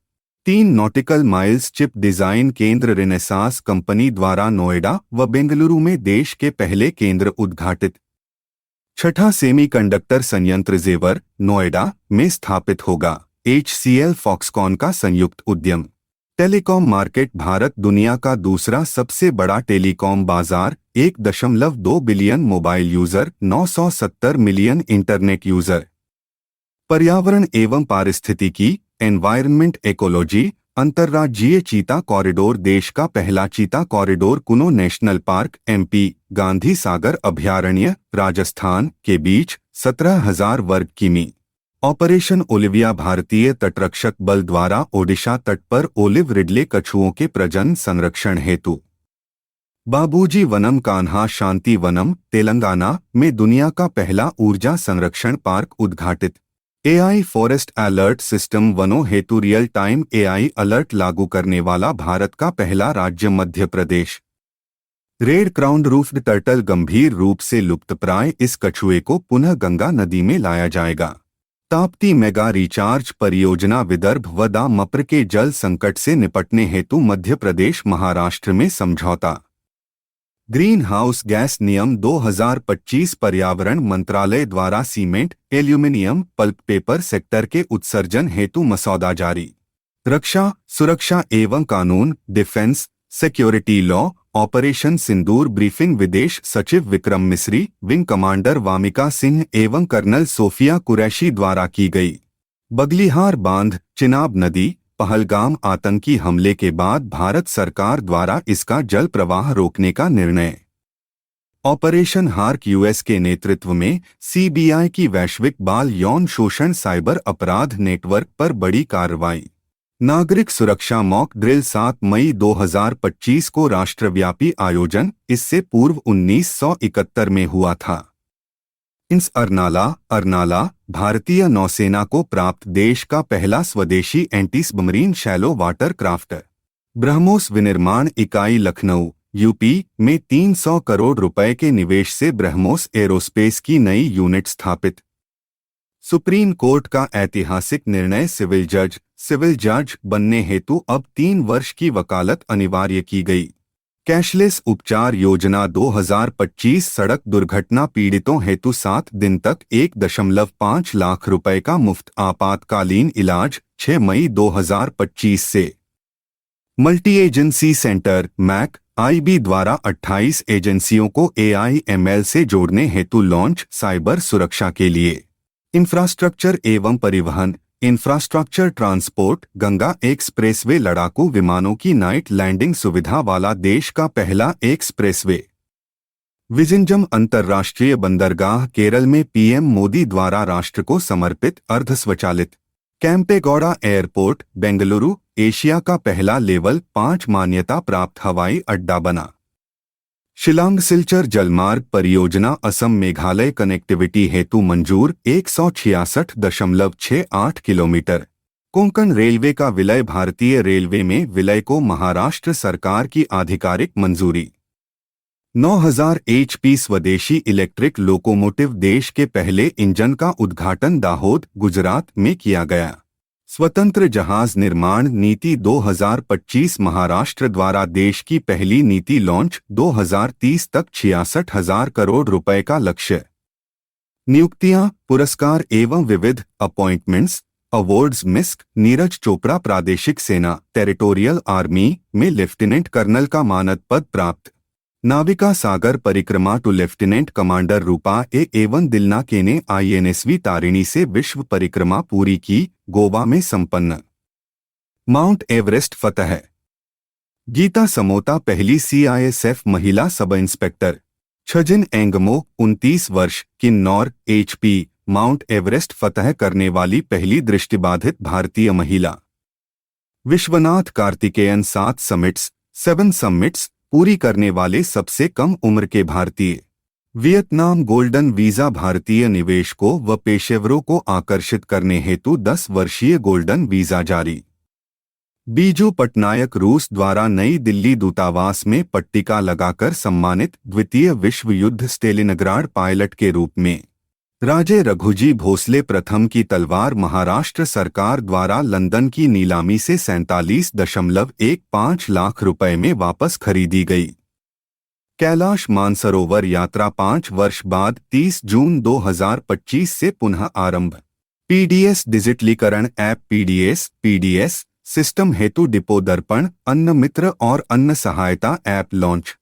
3 nautical miles chip design केंद्र रेनेसास कंपनी द्वारा नोएडा व बेंगलुरु में देश के पहले केंद्र उद्घाटित। छठा सेमीकंडक्टर संयंत्र जेवर नोएडा में स्थापित होगा। HCL फॉक्सकॉन का संयुक्त उद्यम। टेलीकॉम मार्केट भारत दुनिया का दूसरा सबसे बड़ा टेलीकॉम बाजार। 1.2 billion mobile user, 970 million internet user. पर्यावरण एवं पारिस्थितिकी एनवायरनमेंट इकोलॉजी अंतर्राज्यीय चीता कॉरिडोर देश का पहला चीता कॉरिडोर कुनो national park MP Gandhi Sagar अभयारण्य राजस्थान के बीच 17,000 वर्ग किमी। ऑपरेशन ओलिविया भारतीय तटरक्षक बल द्वारा ओडिशा तट पर ओलिव रिडले कछुओं के प्रजनन संरक्षण हेतु। बाबूजी वनम कान्हा शांति वनम तेलंगाना में दुनिया का पहला ऊर्जा संरक्षण पार्क उद्घाटित। AI फॉरेस्ट अलर्ट सिस्टम वनों हेतु रियल टाइम AI अलर्ट लागू करने वाला भारत का पहला राज्य Madhya Pradesh. Red crown roofed turtle गंभीर रूप से लुप्तप्राय इस कछुए को पुनः गंगा नदी में लाया जाएगा। ताप्ती मेगा रिचार्ज परियोजना विदर्भ व दामप्र के जल संकट से निपटने हेतु मध्य प्रदेश महाराष्ट्र में समझौता। ग्रीन हाउस गैस नियम 2025 पर्यावरण मंत्रालय द्वारा cement, aluminium, pulp paper sector के उत्सर्जन हेतु मसौदा जारी। रक्षा, सुरक्षा एवं कानून डिफेंस सिक्योरिटी लॉ ऑपरेशन सिंदूर ब्रीफिंग विदेश सचिव विक्रम मिस्री, विंग कमांडर वामिका सिंह एवं कर्नल सोफिया कुरैशी द्वारा की गई। बगलिहार बांध, चिनाब नदी, पहलगाम आतंकी हमले के बाद भारत सरकार द्वारा इसका जल प्रवाह रोकने का निर्णय। ऑपरेशन हार्क US के नेतृत्व में CBI की वैश्विक बाल यौन शोषण साइबर अपराध नेटवर्क पर बड़ी कार्रवाई। नागरिक सुरक्षा मॉक ड्रिल 7 मई 2025 को राष्ट्रव्यापी आयोजन, इससे पूर्व 1971 में हुआ था। इंस अर्नाला भारतीय नौसेना को प्राप्त देश का पहला स्वदेशी anti submarine shallow water craft. BrahMos विनिर्माण इकाई लखनऊ UP में 300 करोड़ रुपए के निवेश से ब्रह्मोस एरोस्पेस की नई यूनिट स्थापित। सुप्रीम कोर्ट का ऐतिहासिक निर्णय सिविल जज बनने हेतु अब 3 वर्ष की वकालत अनिवार्य की गई। कैशलेस उपचार योजना 2025 सड़क दुर्घटना पीड़ितों हेतु 7 दिन तक 1.5 लाख रुपए का मुफ्त आपातकालीन इलाज 6 मई 2025 से। Multi agency centre MAC IB द्वारा 28 एजेंसियों को AI/ML से जोड़ने हेतु लॉन्च। साइबर सुरक्षा के लिए इंफ्रास्ट्रक्चर एवं परिवहन इंफ्रास्ट्रक्चर ट्रांसपोर्ट गंगा एक्सप्रेसवे लड़ाकू विमानों की नाइट लैंडिंग सुविधा वाला देश का पहला एक्सप्रेसवे। विजिंजम अंतर्राष्ट्रीय बंदरगाह केरल में PM मोदी द्वारा राष्ट्र को समर्पित अर्धस्वचालित। कैंपेगौड़ा एयरपोर्ट बेंगलुरु एशिया का पहला लेवल 5 मान्यता प्राप्त हवाई अड्डा बना। शिलांग सिलचर जलमार्ग परियोजना असम मेघालय कनेक्टिविटी हेतु मंजूर 166.68 किलोमीटर। कोंकण रेलवे का विलय भारतीय रेलवे में विलय को महाराष्ट्र सरकार की आधिकारिक मंजूरी। 9000 HP स्वदेशी इलेक्ट्रिक लोकोमोटिव देश के पहले इंजन का उद्घाटन दाहोद, गुजरात में किया गया। स्वतंत्र जहाज निर्माण नीति 2025 महाराष्ट्र द्वारा देश की पहली नीति लॉन्च 2030 तक 66,000 करोड़ रुपए का लक्ष्य। नियुक्तियां, पुरस्कार एवं विविध अपॉइंटमेंट्स अवार्ड्स। मिस्क नीरज चोपड़ा प्रादेशिक सेना टेरिटोरियल आर्मी में लेफ्टिनेंट कर्नल का मानद पद प्राप्त। नाविका सागर परिक्रमा टू लेफ्टिनेंट कमांडर रूपा एवं दिलनाके ने INSV तारिणी से विश्व परिक्रमा पूरी की, गोवा में संपन्न। माउंट एवरेस्ट फतह। गीता समोता पहली CISF महिला सब इंस्पेक्टर। छजिन एंगमो 29 वर्ष, किन्नौर HP माउंट एवरेस्ट फतह करने वाली पहली दृष्टिबाधित भारतीय महिला। विश्वनाथ कार्तिकेयन 7 समिट्स पूरी करने वाले सबसे कम उम्र के भारतीय। वियतनाम गोल्डन वीजा भारतीय निवेशकों व पेशेवरों को आकर्षित करने हेतु 10 वर्षीय गोल्डन वीजा जारी। बीजू पटनायक रूस द्वारा नई दिल्ली दूतावास में पट्टिका लगाकर सम्मानित। द्वितीय विश्व युद्ध स्टेलिनग्राड पायलट के रूप में। राजे रघुजी भोसले प्रथम की तलवार महाराष्ट्र सरकार द्वारा लंदन की नीलामी से 47.15 लाख रुपए में वापस खरीदी गई। कैलाश मानसरोवर यात्रा 5 वर्ष बाद 30 जून 2025 से पुनः आरंभ। PDS डिजिटलीकरण ऐप PDS सिस्टम हेतु डिपो दर्पण, अन्न मित्र और अन्न सहायता ऐप लॉन्च।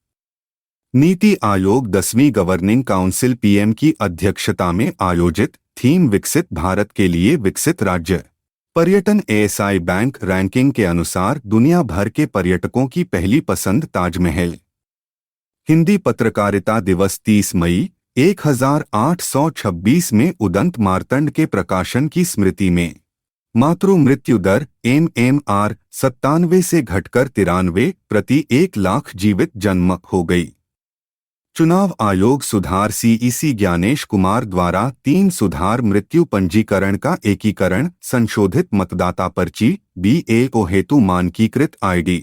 नीति आयोग 10वीं गवर्निंग काउंसिल PM की अध्यक्षता में आयोजित। थीम विकसित भारत के लिए विकसित राज्य। पर्यटन ASI बैंक रैंकिंग के अनुसार दुनिया भर के पर्यटकों की पहली पसंद ताजमहल। हिंदी पत्रकारिता दिवस 30 मई 1826 में उदंत मार्तंड के प्रकाशन की स्मृति में। मातृ मृत्यु दर MMR 97 से घटकर 93 प्रति 1 लाख जीवित जन्म हो गई। चुनाव आयोग सुधार CEC ज्ञानेश कुमार द्वारा 3 सुधार मृत्यु पंजीकरण का एकीकरण। संशोधित मतदाता पर्ची BAO हेतु मानकीकृत ID।